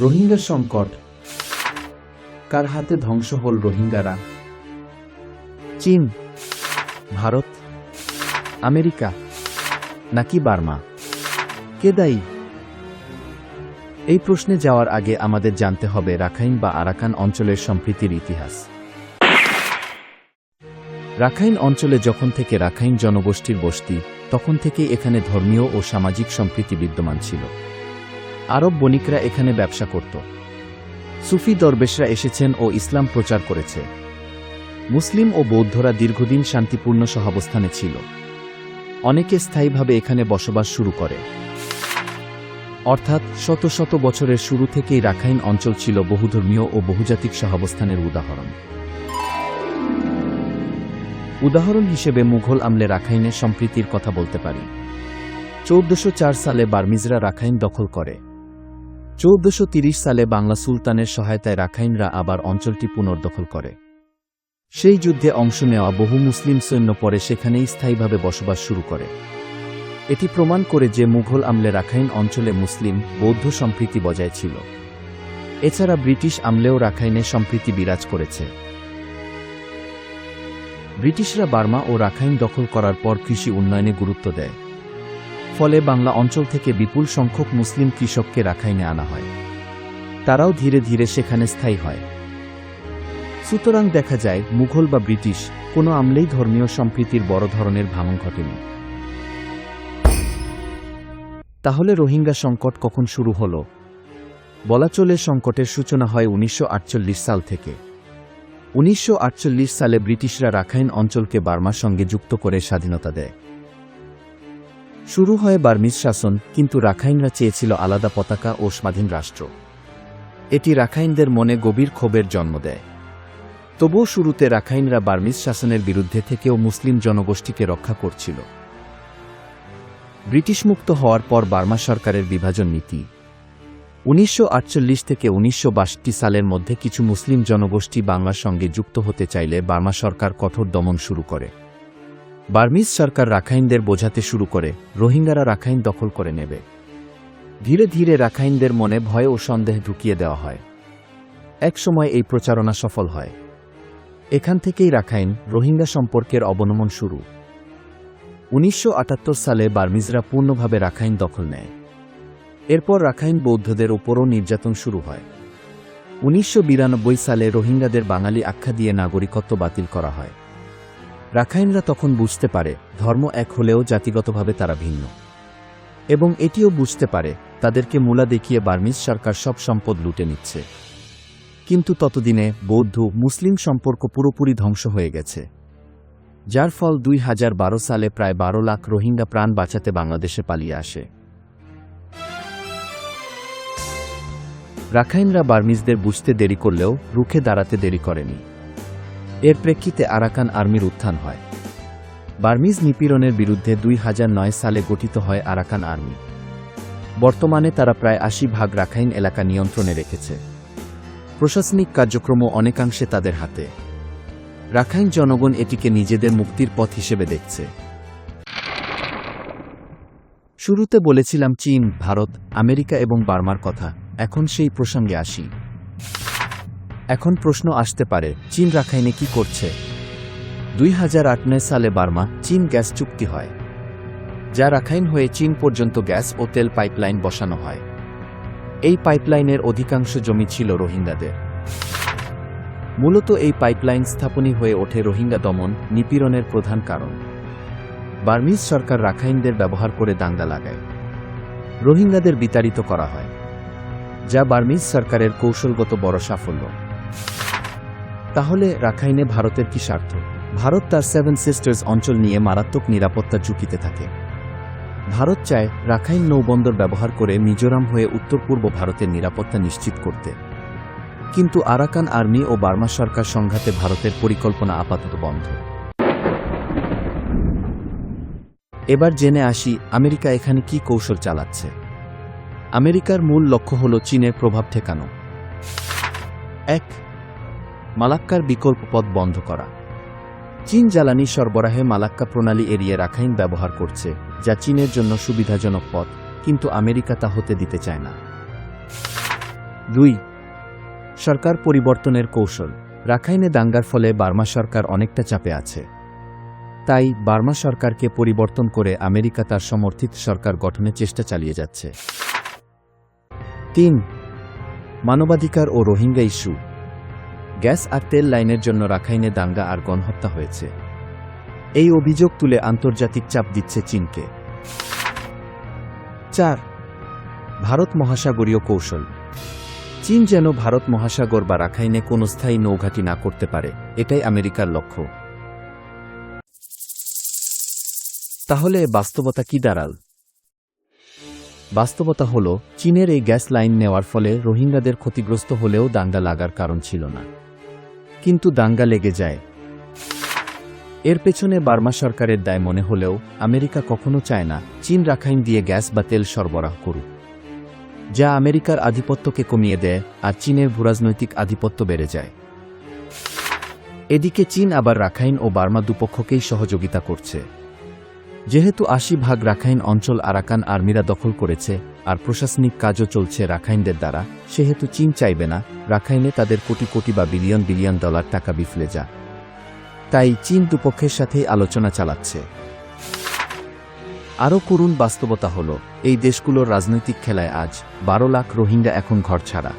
রোহিঙ্গা সংকট, কার হাতে ধ্বংস হল রোহিঙ্গারা? চীন, ভারত, আমেরিকা নাকি বার্মা? কে দায়ী? এই প্রশ্নে যাওয়ার আগে আমাদের জানতে হবে রাখাইন বা আরাকান অঞ্চলের সম্প্রীতির ইতিহাস। রাখাইন অঞ্চলে যখন থেকে রাখাইন জনগোষ্ঠীর বসতি, তখন থেকে এখানে ধর্মীয় ও সামাজিক সম্প্রীতি বিদ্যমান ছিল। আরব বণিকরা এখানে ব্যবসা করত। সুফি দরবেশরা এসেছেন ও ইসলাম প্রচার করেছে। মুসলিম ও বৌদ্ধরা দীর্ঘদিন শান্তিপূর্ণ সহাবস্থানে ছিল। অনেকে স্থায়ীভাবে এখানে বসবাস শুরু করে। অর্থাৎ শত শত বছরের শুরু থেকেই রাখাইন অঞ্চল ছিল বহুধর্মীয় ও বহুজাতিক সহাবস্থানের উদাহরণ। উদাহরণ হিসেবে মুঘল আমলে রাখাইনের সম্প্রীতির কথা বলতে পারি। 1404 সালে বার্মিজরা রাখাইন দখল করে। 1430 সালে বাংলা সুলতানের সহায়তায় রাখাইনরা আবার অঞ্চলটি পুনর্দখল করে। সেই যুদ্ধে অংশ নেওয়া বহু মুসলিম সৈন্য পরে সেখানেই স্থায়ীভাবে বসবাস শুরু করে। এটি প্রমাণ করে যে মুঘল আমলে রাখাইন অঞ্চলে মুসলিম বৌদ্ধ সম্প্রীতি বজায় ছিল। এছাড়া ব্রিটিশ আমলেও রাখাইনে সম্প্রীতি বিরাজ করেছে। ব্রিটিশরা বার্মা ও রাখাইন দখল করার পর কৃষি উন্নয়নে গুরুত্ব দেয়। ফলে বাংলা অঞ্চল থেকে বিপুল সংখ্যক মুসলিম কৃষককে রাখাইনে আনা হয়। তারাও ধীরে ধীরে সেখানে স্থায়ী হয়। সুতরাং দেখা যায় মুঘল বা ব্রিটিশ কোনো আমলেই ধর্মীয় সম্প্রীতির বড় ধরনের ভাঙন ঘটেনি। তাহলে রোহিঙ্গা সংকট কখন শুরু হল? বলা চলে সংকটের সূচনা হয় 1948 সাল থেকে। 1948 সালে ব্রিটিশরা রাখাইন অঞ্চলকে বার্মার সঙ্গে যুক্ত করে স্বাধীনতা দেয়। শুরু হয় বার্মিজ শাসন, কিন্তু রাখাইনরা চেয়েছিল আলাদা পতাকা ও স্বাধীন রাষ্ট্র। এটি রাখাইনদের মনে গভীর ক্ষোভের জন্ম দেয়। তবুও শুরুতে রাখাইনরা বার্মিজ শাসনের বিরুদ্ধে থেকেও মুসলিম জনগোষ্ঠীকে রক্ষা করছিল। ব্রিটিশ মুক্ত হওয়ার পর বার্মা সরকারের বিভাজন নীতি। 1948 থেকে 1962 সালের মধ্যে কিছু মুসলিম জনগোষ্ঠী বাংলার সঙ্গে যুক্ত হতে চাইলে বার্মা সরকার কঠোর দমন শুরু করে। বার্মিজ সরকার রাখাইনদের বোঝাতে শুরু করে রোহিঙ্গারা রাখাইন দখল করে নেবে। ধীরে ধীরে রাখাইনদের মনে ভয় ও সন্দেহ ঢুকিয়ে দেওয়া হয়। এক সময় এই প্রচারণা সফল হয়। এখান থেকেই রাখাইন রোহিঙ্গা সম্পর্কের অবনমন শুরু। 1978 সালে বার্মিজরা পূর্ণভাবে রাখাইন দখল নেয়। এরপর রাখাইন বৌদ্ধদের ওপরও নির্যাতন শুরু হয়। 1992 সালে রোহিঙ্গাদের বাঙালি আখ্যা দিয়ে নাগরিকত্ব বাতিল করা হয়। রাখাইনরা তখন বুঝতে পারে ধর্ম এক হলেও জাতিগতভাবে তারা ভিন্ন, এবং এটিও বুঝতে পারে তাদেরকে মূলা দেখিয়ে বার্মিজ সরকার সব সম্পদ লুটে নিচ্ছে। কিন্তু ততদিনে বৌদ্ধ মুসলিম সম্পর্ক পুরোপুরি ধ্বংস হয়ে গেছে, যার ফল 2012 সালে প্রায় 12 লাখ রোহিঙ্গা প্রাণ বাঁচাতে বাংলাদেশে পালিয়ে আসে। রাখাইনরা বার্মিজদের বুঝতে দেরি করলেও রুখে দাঁড়াতে দেরি করেনি। এর প্রেক্ষিতে আরাকান আর্মির উত্থান হয়। বার্মিজ নিপীড়নের বিরুদ্ধে 2009 সালে গঠিত হয় আরাকান আর্মি। বর্তমানে তারা প্রায় 80% রাখাইন এলাকা নিয়ন্ত্রণে রেখেছে। প্রশাসনিক কার্যক্রমও অনেকাংশে তাদের হাতে। রাখাইন জনগণ এটিকে নিজেদের মুক্তির পথ হিসেবে দেখছে। শুরুতে বলেছিলাম চীন, ভারত, আমেরিকা এবং বার্মার কথা। এখন সেই প্রসঙ্গে আসি। এখন প্রশ্ন আসতে পারে, চীন রাখাইনে কি করছে? 2008 সালে বার্মা চীন গ্যাস চুক্তি হয়, যা রাখাইন হয়ে চীন পর্যন্ত গ্যাস ও তেল পাইপলাইন বসানো হয়। এই পাইপলাইনের অধিকাংশ জমি ছিল রোহিঙ্গাদের। মূলত এই পাইপলাইন স্থাপনই হয়ে ওঠে রোহিঙ্গা দমন নিপীড়নের প্রধান কারণ। বার্মিজ সরকার রাখাইনদের ব্যবহার করে দাঙ্গা লাগায়। রোহিঙ্গাদের বিতাড়িত করা হয়, যা বার্মিজ সরকারের কৌশলগত বড় সাফল্য। তাহলে রাখাইনে ভারতের কি স্বার্থ? ভারত তার 7 সিস্টার্স অঞ্চল নিয়ে মারাত্মক নিরাপত্তা ঝুঁকিতে থাকে। ভারত চায় রাখাইন নৌবন্দর ব্যবহার করে মিজোরাম হয়ে উত্তর পূর্ব ভারতের নিরাপত্তা নিশ্চিত করতে। কিন্তু আরাকান আর্মি ও বার্মা সরকার সংঘাতে ভারতের পরিকল্পনা আপাতত বন্ধ। এবার জেনে আসি আমেরিকা এখানে কি কৌশল চালাচ্ছে। আমেরিকার মূল লক্ষ্য হল চীনের প্রভাব ঠেকানো। 1. মালাক্কার বিকল্প পথ বন্ধ করা। চীন জ্বালানি সরবরাহে মালাক্কা প্রণালী এড়িয়ে রাখাইন ব্যবহার করছে, যা চীনের জন্য সুবিধাজনক পথ, কিন্তু আমেরিকা তা হতে দিতে চায় না। 2. সরকার পরিবর্তনের কৌশল। রাখাইনে দাঙ্গার ফলে বার্মা সরকার অনেকটা চাপে আছে। তাই বার্মা সরকারকে পরিবর্তন করে আমেরিকা তার সমর্থিত সরকার গঠনের চেষ্টা চালিয়ে যাচ্ছে। 3. মানবাধিকার ও রোহিঙ্গা ইস্যু। গ্যাস আর তেল লাইনের জন্য রাখাইনে দাঙ্গা আর গণহত্যা হয়েছে। এই অভিযোগ তুলে আন্তর্জাতিক চাপ দিচ্ছে চীনকে। 4. ভারত মহাসাগরীয় কৌশল। চীন যেন ভারত মহাসাগর বা রাখাইনে কোনো স্থায়ী নৌঘাঁটি না করতে পারে, এটাই আমেরিকার লক্ষ্য। তাহলে বাস্তবতা কি দাঁড়াল? বাস্তবতা হল, চীনের এই গ্যাস লাইন নেওয়ার ফলে রোহিঙ্গাদের ক্ষতিগ্রস্ত হলেও দাঙ্গা লাগার কারণ ছিল না। কিন্তু দাঙ্গা লেগে যায়। এর পেছনে বার্মা সরকারের দায় মনে হলেও আমেরিকা কখনো চায় না চীন রাখাইন দিয়ে গ্যাস বা তেল সরবরাহ করুক, যা আমেরিকার আধিপত্যকে কমিয়ে দেয় আর চীনের ভূরাজনৈতিক আধিপত্য বেড়ে যায়। এদিকে চীন আবার রাখাইন ও বার্মা দুপক্ষকেই সহযোগিতা করছে। যেহেতু ৮০% রাখাইন অঞ্চল আরাকান আর্মিরা দখল করেছে আর প্রশাসনিক কাজও চলছে রাখাইনদের দ্বারা, সেহেতু চীন চাইবে না রাখাইনে তাদের কোটি কোটি বা বিলিয়ন বিলিয়ন ডলার টাকা বিফলে যা। তাই চীন দুপক্ষের সাথেই আলোচনা চালাচ্ছে। আরও করুণ বাস্তবতা হল, এই দেশগুলোর রাজনৈতিক খেলায় আজ ১২ লাখ রোহিঙ্গা এখন ঘরছাড়া।